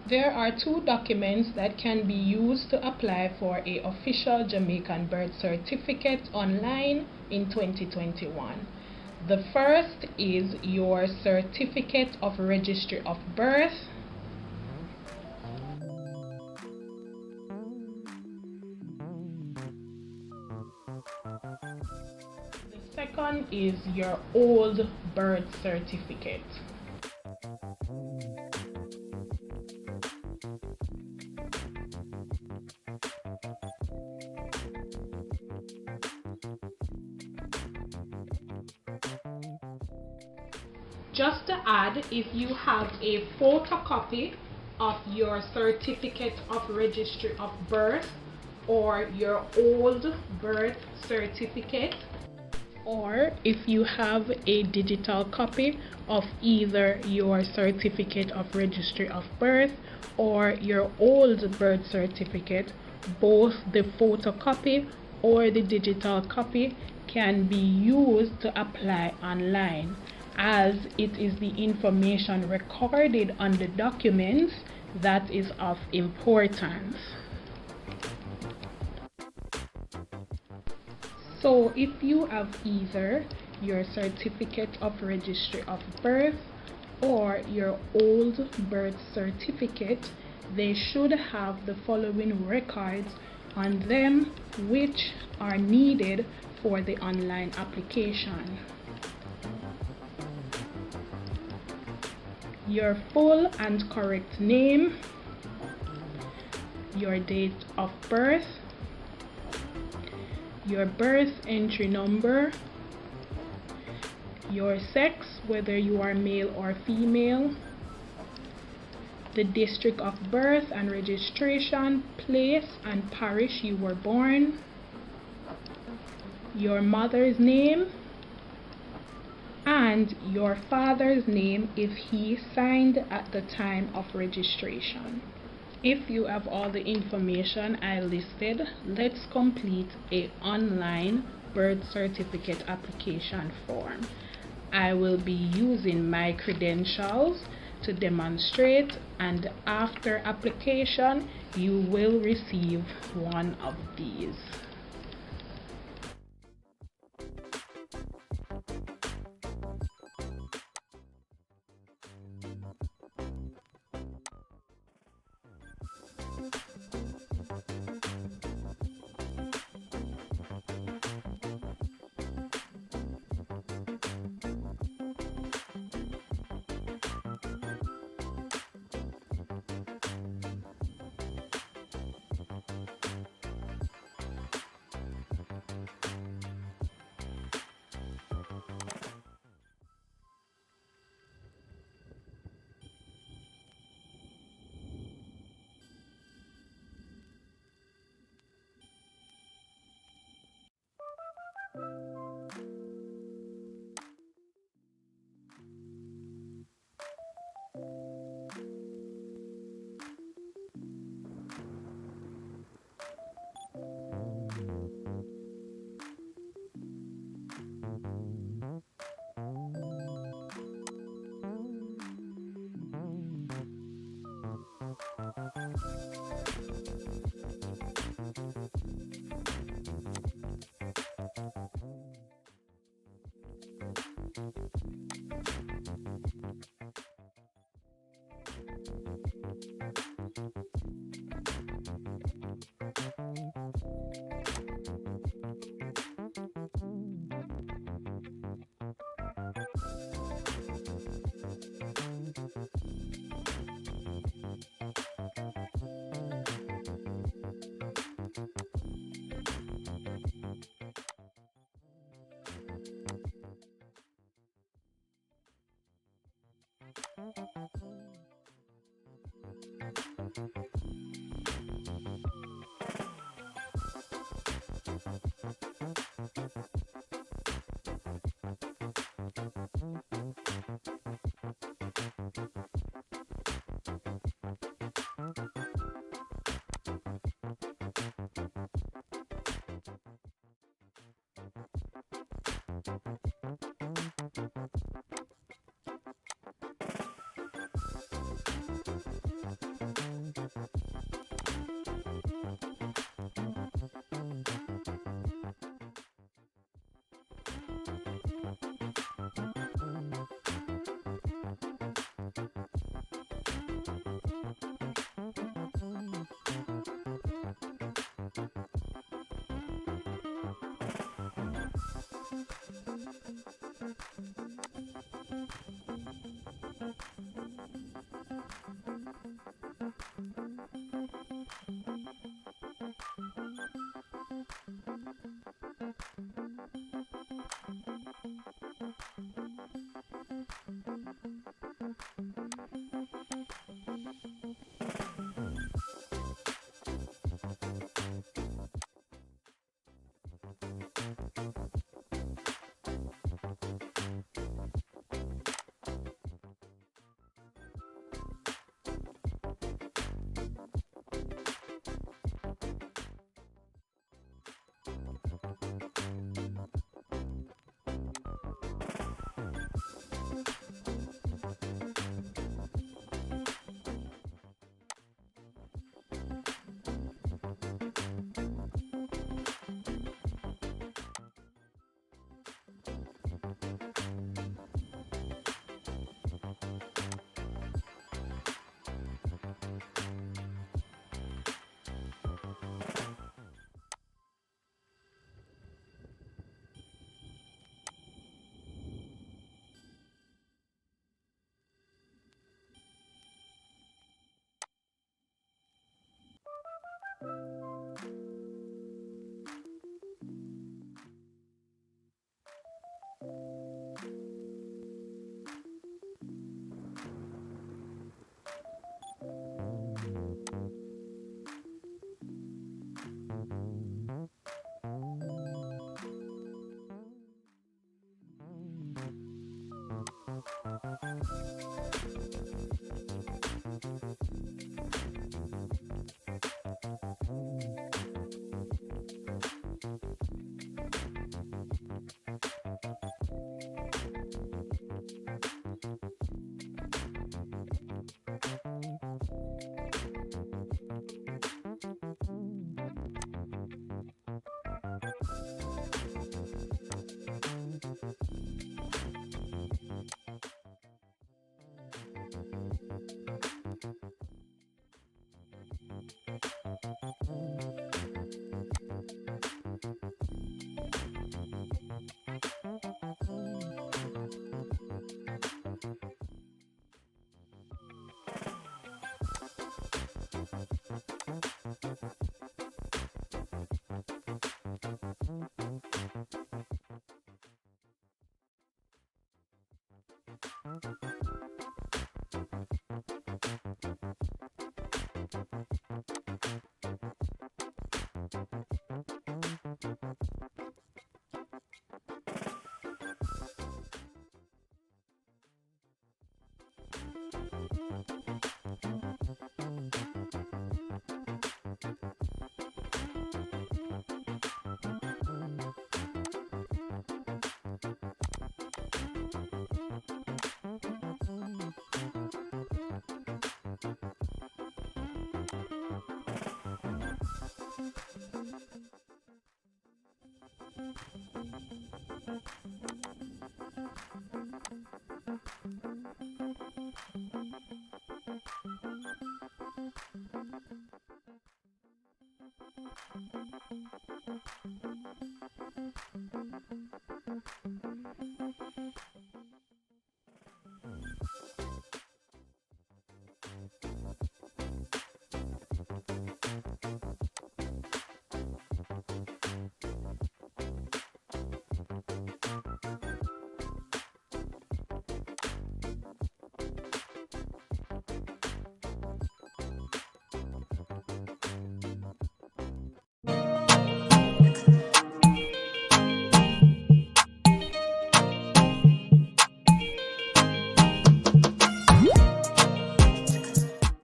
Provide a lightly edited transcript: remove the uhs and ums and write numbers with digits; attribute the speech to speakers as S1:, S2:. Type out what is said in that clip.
S1: There are two documents that can be used to apply for an official Jamaican birth certificate online in 2021. The first is your Certificate of Registry of Birth. The second is your old birth certificate. Just to add, if you have a photocopy of your Certificate of Registry of Birth or your old birth certificate, or if you have a digital copy of either your Certificate of Registry of Birth or your old birth certificate, both the photocopy or the digital copy can be used to apply online, as it is the information recorded on the documents that is of importance. So if you have either your Certificate of Registry of Birth or your old birth certificate, they should have the following records on them which are needed for the online application: your full and correct name, your date of birth, your birth entry number, your sex, whether you are male or female, the district of birth and registration, place and parish you were born, your mother's name, and your father's name if he signed at the time of registration. If you have all the information I listed, let's complete an online birth certificate application form. I will be using my credentials to demonstrate, and after application you will receive one of these.